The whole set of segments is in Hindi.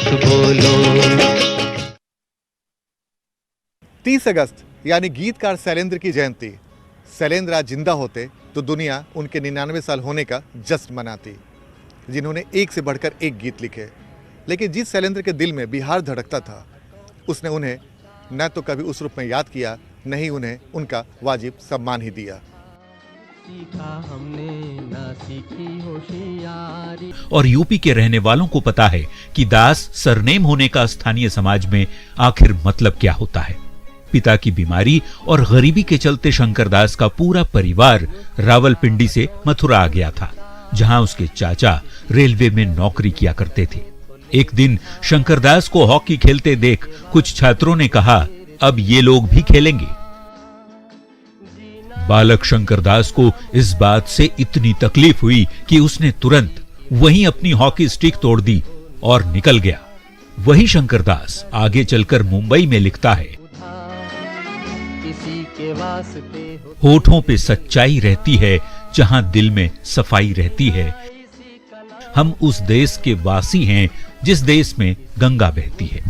मत बोलो। 30 अगस्त यानी गीतकार शैलेंद्र की जयंती। शैलेंद्र आज जिंदा होते तो दुनिया उनके 99 साल होने का जश्न मनाती, जिन्होंने एक से बढ़कर एक गीत लिखे। लेकिन जिस शैलेंद्र के दिल में बिहार धड़कता था, उसने उन्हें न तो कभी उस रूप में याद किया, न ही उन्हें उनका वाजिब सम्मान ही दिया। और यूपी के रहने वालों को पता है कि दास सरनेम होने का स्थानीय समाज में आखिर मतलब क्या होता है। पिता की बीमारी और गरीबी के चलते शंकरदास का पूरा परिवार रावलपिंडी से मथुरा आ गया था, जहां उसके चाचा रेलवे में नौकरी किया करते थे। एक दिन शंकरदास को हॉकी खेलते देख कुछ छात्रों ने कहा, अब ये लोग भी खेलेंगे। बालक शंकरदास को इस बात से इतनी तकलीफ हुई कि उसने तुरंत वहीं अपनी हॉकी स्टिक तोड़ दी और निकल गया। वही शंकरदास आगे चलकर मुंबई में लिखता है, होठों पे सच्चाई रहती है जहां दिल में सफाई रहती है। हम उस देश के वासी हैं जिस देश में गंगा बहती है।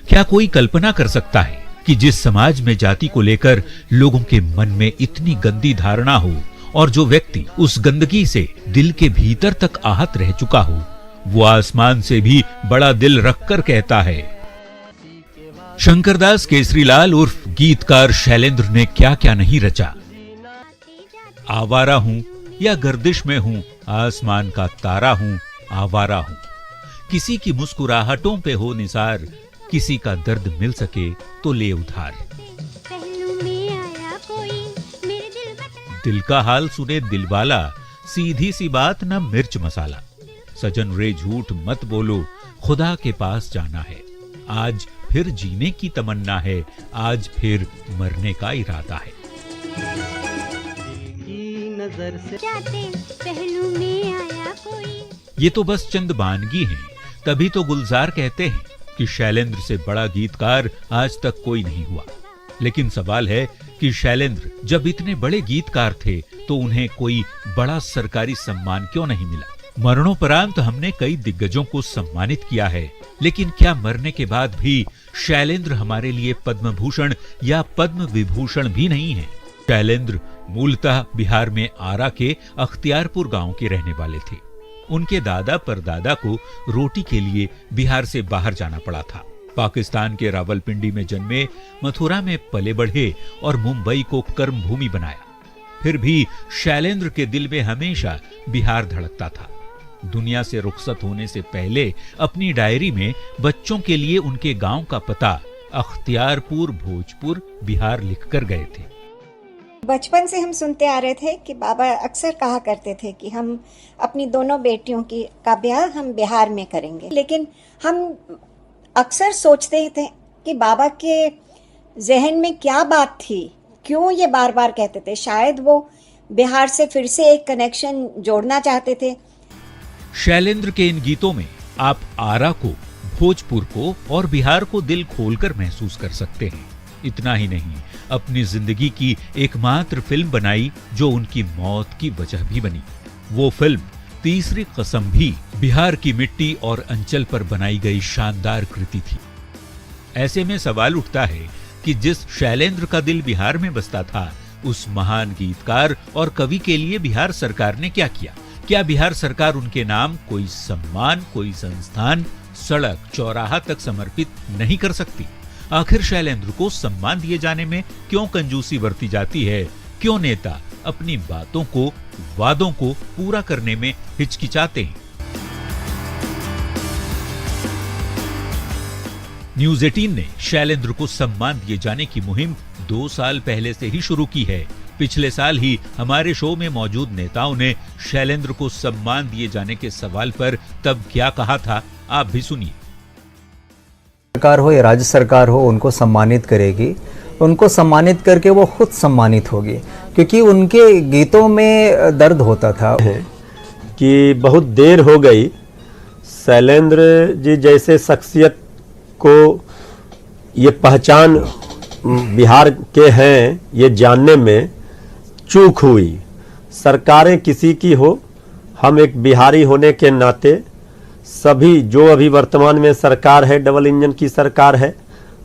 क्या कोई कल्पना कर सकता है कि जिस समाज में जाति को लेकर लोगों के मन में इतनी गंदी धारणा हो और जो व्यक्ति उस गंदगी से दिल के भीतर तक आहत रह चुका हो, वो आसमान से भी बड़ा दिल रखकर कहता है। शंकरदास केसरीलाल उर्फ गीतकार शैलेंद्र ने क्या क्या नहीं रचा। आवारा हूं या गर्दिश में हूं, आसमान का तारा हूं, आवारा हूं। किसी की मुस्कुराहटों पे हो निसार, किसी का दर्द मिल सके तो ले उधार। दिल का हाल सुने दिलवाला, सीधी सी बात ना मिर्च मसाला। सजन रे झूठ मत बोलो, खुदा के पास जाना है। आज फिर जीने की तमन्ना है, आज फिर मरने का इरादा है। पहलू में आया कोई। ये तो बस चंद बानगी हैं, तभी तो गुलजार कहते हैं कि शैलेंद्र से बड़ा गीतकार आज तक कोई नहीं हुआ। लेकिन सवाल है कि शैलेंद्र जब इतने बड़े गीतकार थे तो उन्हें कोई बड़ा सरकारी सम्मान क्यों नहीं मिला। मरणोपरांत हमने कई दिग्गजों को सम्मानित किया है, लेकिन क्या मरने के बाद भी शैलेंद्र हमारे लिए पद्म भूषण या पद्म विभूषण भी नहीं है। शैलेंद्र मूलतः बिहार में आरा के अख्तियारपुर गांव के रहने वाले थे। उनके दादा परदादा को रोटी के लिए बिहार से बाहर जाना पड़ा था। पाकिस्तान के रावलपिंडी में जन्मे, मथुरा में पले बढ़े और मुंबई को कर्मभूमि बनाया। फिर भी शैलेंद्र के दिल में हमेशा बिहार धड़कता था। दुनिया से रुखसत होने से पहले अपनी डायरी में बच्चों के लिए उनके गांव का पता अख्तियारपुर भोजपुर बिहार लिखकर गए थे। बचपन से हम सुनते आ रहे थे कि बाबा अक्सर कहा करते थे कि हम अपनी दोनों बेटियों का ब्याह हम बिहार में करेंगे। लेकिन हम अक्सर सोचते ही थे कि बाबा के जहन में क्या बात थी, क्यों ये बार बार कहते थे। शायद वो बिहार से फिर से एक कनेक्शन जोड़ना चाहते थे। शैलेंद्र के इन गीतों में आप आरा को, भोजपुर को और बिहार को दिल खोलकर महसूस कर सकते हैं। इतना ही नहीं, अपनी जिंदगी की एकमात्र फिल्म बनाई जो उनकी मौत की वजह भी बनी। वो फिल्म तीसरी कसम भी बिहार की मिट्टी और अंचल पर बनाई गई शानदार कृति थी। ऐसे में सवाल उठता है कि जिस शैलेंद्र का दिल बिहार में बसता था, उस महान गीतकार और कवि के लिए बिहार सरकार ने क्या किया। क्या बिहार सरकार उनके नाम कोई सम्मान, कोई संस्थान, सड़क, चौराहा तक समर्पित नहीं कर सकती? आखिर शैलेंद्र को सम्मान दिए जाने में क्यों कंजूसी बरती जाती है? क्यों नेता अपनी बातों को, वादों को पूरा करने में हिचकिचाते हैं? न्यूज 18 ने शैलेंद्र को सम्मान दिए जाने की मुहिम 2 साल पहले से ही शुरू की है। पिछले साल ही हमारे शो में मौजूद नेताओं ने शैलेंद्र को सम्मान दिए जाने के सवाल पर तब क्या कहा था, आप भी सुनिए। सरकार हो या राज्य सरकार हो, उनको सम्मानित करेगी। उनको सम्मानित करके वो खुद सम्मानित होगी, क्योंकि उनके गीतों में दर्द होता था। कि बहुत देर हो गई शैलेंद्र जी जैसे शख्सियत को ये पहचान बिहार के हैं ये जानने में चूक हुई। सरकारें किसी की हो, हम एक बिहारी होने के नाते सभी जो अभी वर्तमान में सरकार है, डबल इंजन की सरकार है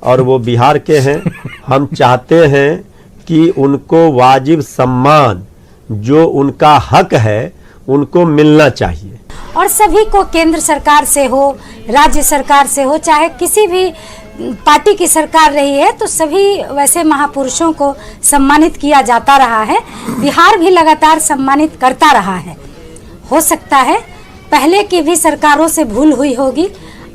और वो बिहार के हैं, हम चाहते हैं कि उनको वाजिब सम्मान जो उनका हक है उनको मिलना चाहिए। और सभी को केंद्र सरकार से हो, राज्य सरकार से हो, चाहे किसी भी पार्टी की सरकार रही है, तो सभी वैसे महापुरुषों को सम्मानित किया जाता रहा है। बिहार भी लगातार सम्मानित करता रहा है। हो सकता है पहले की भी सरकारों से भूल हुई होगी,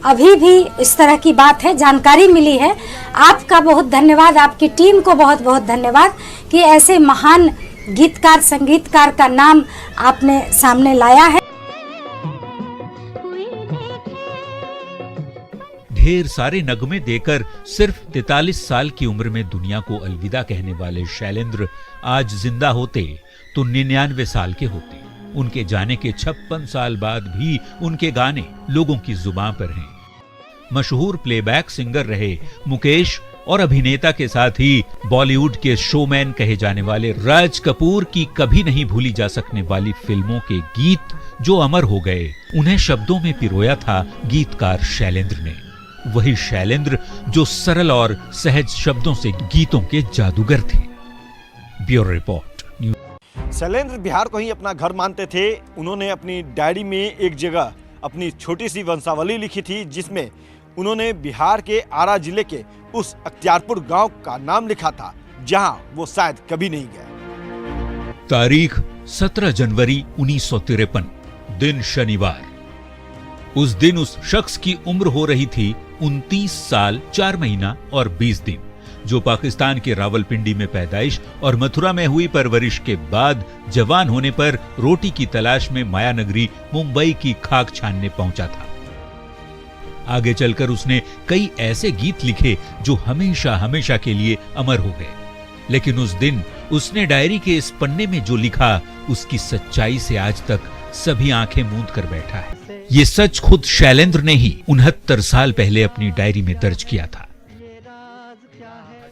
अभी भी इस तरह की बात है, जानकारी मिली है। आपका बहुत धन्यवाद, आपकी टीम को बहुत बहुत धन्यवाद कि ऐसे महान गीतकार संगीतकार का नाम आपने सामने लाया है। ढेर सारे नगमे देकर सिर्फ 43 साल की उम्र में दुनिया को अलविदा कहने वाले शैलेंद्र आज जिंदा होते तो 99 साल के होते। उनके जाने के 56 साल बाद भी उनके गाने लोगों की जुबान पर हैं। मशहूर प्लेबैक सिंगर रहे मुकेश और अभिनेता के साथ ही बॉलीवुड के शोमैन कहे जाने वाले राज कपूर की कभी नहीं भूली जा सकने वाली फिल्मों के गीत जो अमर हो गए, उन्हें शब्दों में पिरोया था गीतकार शैलेंद्र ने। वही शैलेंद्र जो सरल और सहज शब्दों से गीतों के जादूगर थे। Bureau report. शैलेंद्र बिहार को ही अपना घर मानते थे। उन्होंने अपनी डायरी में एक जगह अपनी छोटी सी वंशावली लिखी थी, जिसमें उन्होंने बिहार के आरा जिले के उस अख्तियारपुर गांव का नाम लिखा था जहां वो शायद कभी नहीं गए। तारीख 17 जनवरी 1953, दिन शनिवार। उस दिन उस शख्स की उम्र हो रही थी 29 साल 4 महीना और 20 दिन, जो पाकिस्तान के रावलपिंडी में पैदाइश और मथुरा में हुई परवरिश के बाद जवान होने पर रोटी की तलाश में माया नगरी मुंबई की खाक छानने पहुंचा था। आगे चलकर उसने कई ऐसे गीत लिखे जो हमेशा हमेशा के लिए अमर हो गए। लेकिन उस दिन उसने डायरी के इस पन्ने में जो लिखा, उसकी सच्चाई से आज तक सभी आंखें मूंद कर बैठा है। ये सच खुद शैलेंद्र ने ही 69 साल पहले अपनी डायरी में दर्ज किया था।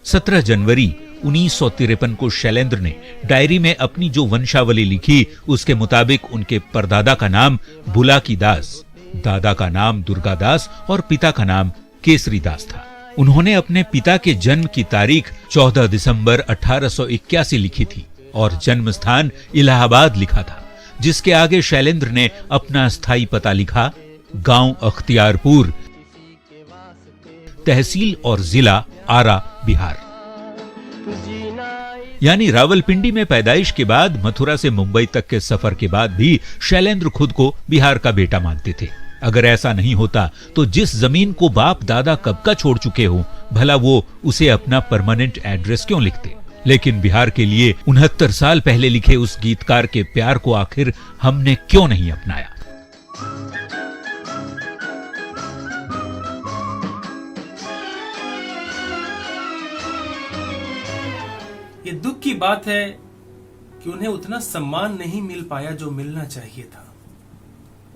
17 जनवरी 1953 को शैलेंद्र ने डायरी में अपनी जो वंशावली लिखी, उसके मुताबिक उनके परदादा का नाम बुलाकी दास, दादा का नाम दुर्गा दास और पिता का नाम केसरी दास था। उन्होंने अपने पिता के जन्म की तारीख 14 दिसंबर 1881 लिखी थी और जन्म स्थान इलाहाबाद लिखा था, जिसके आगे शैलेंद्र ने अपना स्थायी पता लिखा, गांव अख्तियारपुर, तहसील और जिला आरा, बिहार। यानी रावलपिंडी में पैदाइश के बाद मथुरा से मुंबई तक के सफर के बाद भी शैलेंद्र खुद को बिहार का बेटा मानते थे। अगर ऐसा नहीं होता तो जिस जमीन को बाप दादा कब का छोड़ चुके हो, भला वो उसे अपना परमानेंट एड्रेस क्यों लिखते। लेकिन बिहार के लिए 69 साल पहले लिखे उस गीतकार के प्यार को आखिर हमने क्यों नहीं अपनाया। ये दुख की बात है कि उन्हें उतना सम्मान नहीं मिल पाया जो मिलना चाहिए था।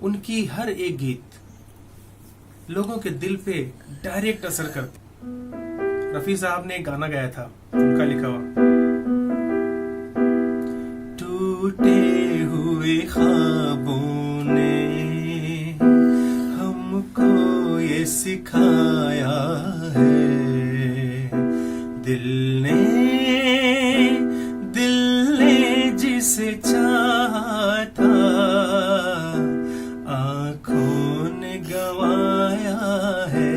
उनकी हर एक गीत लोगों के दिल पे डायरेक्ट असर करते। रफी साहब ने एक गाना गाया था, उनका लिखा हुआ, टूटे हुए ख्वाबों ने हमको ये सिखाया है, दिल ने जिसे चाहा था आंखों ने गवाया है,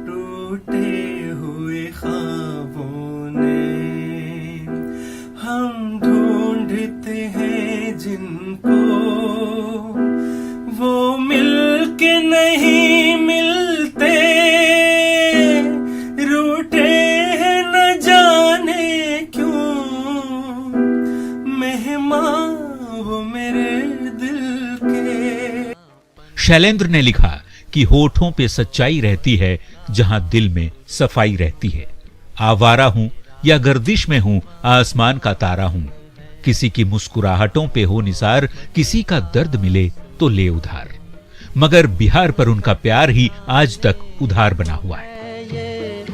टूटे हुए ख्वाबों ने हम ढूंढते हैं जिनको वो मिलके नहीं मिलते, रूठे हैं न जाने क्यों मेहमान वो मेरे दिल के। शैलेंद्र ने लिखा कि होठों पे सच्चाई रहती है जहां दिल में सफाई रहती है। आवारा हूं या गर्दिश में हूं, आसमान का तारा हूं, किसी की मुस्कुराहटों पे हो निसार, किसी का दर्द मिले तो ले उधार। मगर बिहार पर उनका प्यार ही आज तक उधार बना हुआ है।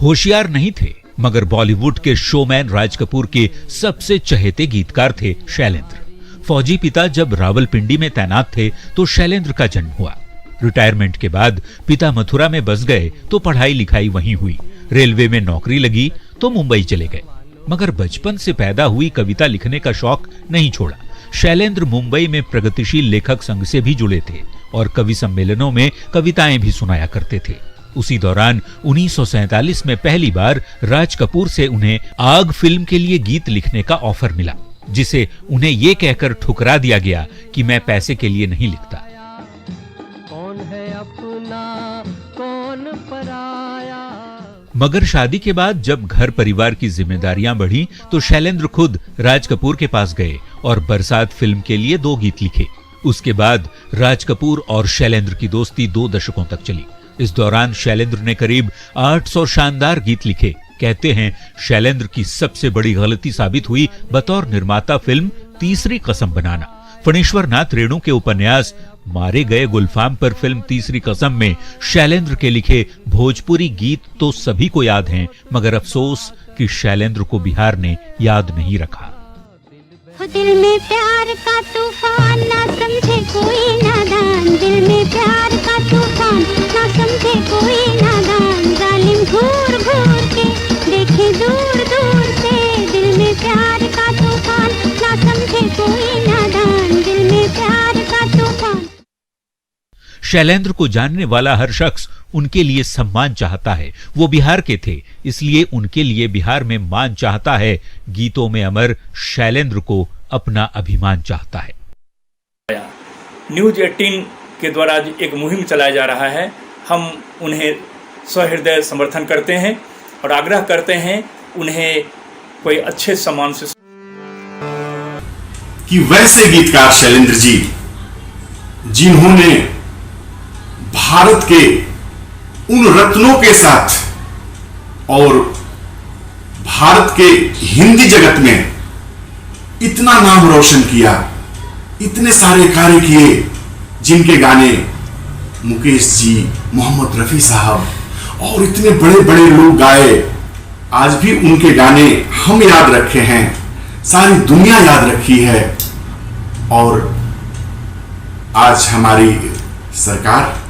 होशियार नहीं थे, मगर बॉलीवुड के शोमैन राज कपूर के सबसे चहेते गीतकार थे शैलेंद्र। फौजी पिता जब रावलपिंडी में तैनात थे तो शैलेंद्र का जन्म हुआ। रिटायरमेंट के बाद पिता मथुरा में बस गए तो पढ़ाई लिखाई वहीं हुई। रेलवे में नौकरी लगी तो मुंबई चले गए, मगर बचपन से पैदा हुई कविता लिखने का शौक नहीं छोड़ा। शैलेंद्र मुंबई में प्रगतिशील लेखक संघ से भी जुड़े थे और कवि सम्मेलनों में कविताएं भी सुनाया करते थे। उसी दौरान 1947 में पहली बार राज कपूर से उन्हें आग फिल्म के लिए गीत लिखने का ऑफर मिला, जिसे उन्हें ये कहकर ठुकरा दिया गया कि मैं पैसे के लिए नहीं लिखता। कौन है अपना कौन पराया। मगर शादी के बाद जब घर परिवार की जिम्मेदारियां बढ़ी तो शैलेंद्र खुद राज कपूर के पास गए और बरसात फिल्म के लिए 2 गीत लिखे। उसके बाद राज कपूर और शैलेंद्र की दोस्ती 2 दशकों तक चली। इस दौरान शैलेंद्र ने करीब 800 शानदार गीत लिखे। कहते हैं शैलेंद्र की सबसे बड़ी गलती साबित हुई बतौर निर्माता फिल्म तीसरी कसम बनाना। फणीश्वर नाथ रेणु के उपन्यास मारे गए गुलफाम पर फिल्म तीसरी कसम में शैलेंद्र के लिखे भोजपुरी गीत तो सभी को याद हैं, मगर अफसोस कि शैलेंद्र को बिहार ने याद नहीं रखा। दिल में प्यार का तूफान ना समझे कोई नादान, दिल में प्यार का तूफान ना समझे कोई नादान, जालिम घूर घूर के देखे दूर दूर से, दिल में प्यार का तूफान ना समझे कोई नादान, दिल में प्यार का तूफान। शैलेंद्र को जानने वाला हर शख्स उनके लिए सम्मान चाहता है। वो बिहार के थे, इसलिए उनके लिए बिहार में मान चाहता है। गीतों में अमर शैलेंद्र को अपना अभिमान चाहता है। न्यूज 18 के द्वारा एक मुहिम चलाया जा रहा है। हम उन्हें सहृदय समर्थन करते हैं और आग्रह करते हैं उन्हें कोई अच्छे सम्मान से कि वैसे गीतकार शैलेंद्र जी जिन्होंने भारत के उन रत्नों के साथ और भारत के हिंदी जगत में इतना नाम रोशन किया, इतने सारे कार्य किए, जिनके गाने मुकेश जी, मोहम्मद रफी साहब और इतने बड़े बड़े लोग गाए, आज भी उनके गाने हम याद रखे हैं, सारी दुनिया याद रखी है। और आज हमारी सरकार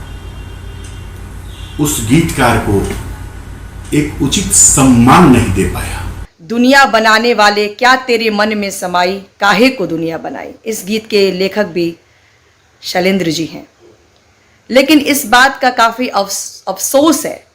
उस गीतकार को एक उचित सम्मान नहीं दे पाया। दुनिया बनाने वाले क्या तेरे मन में समाई, काहे को दुनिया बनाई। इस गीत के लेखक भी शैलेंद्र जी हैं। लेकिन इस बात का काफ़ी अफसोस है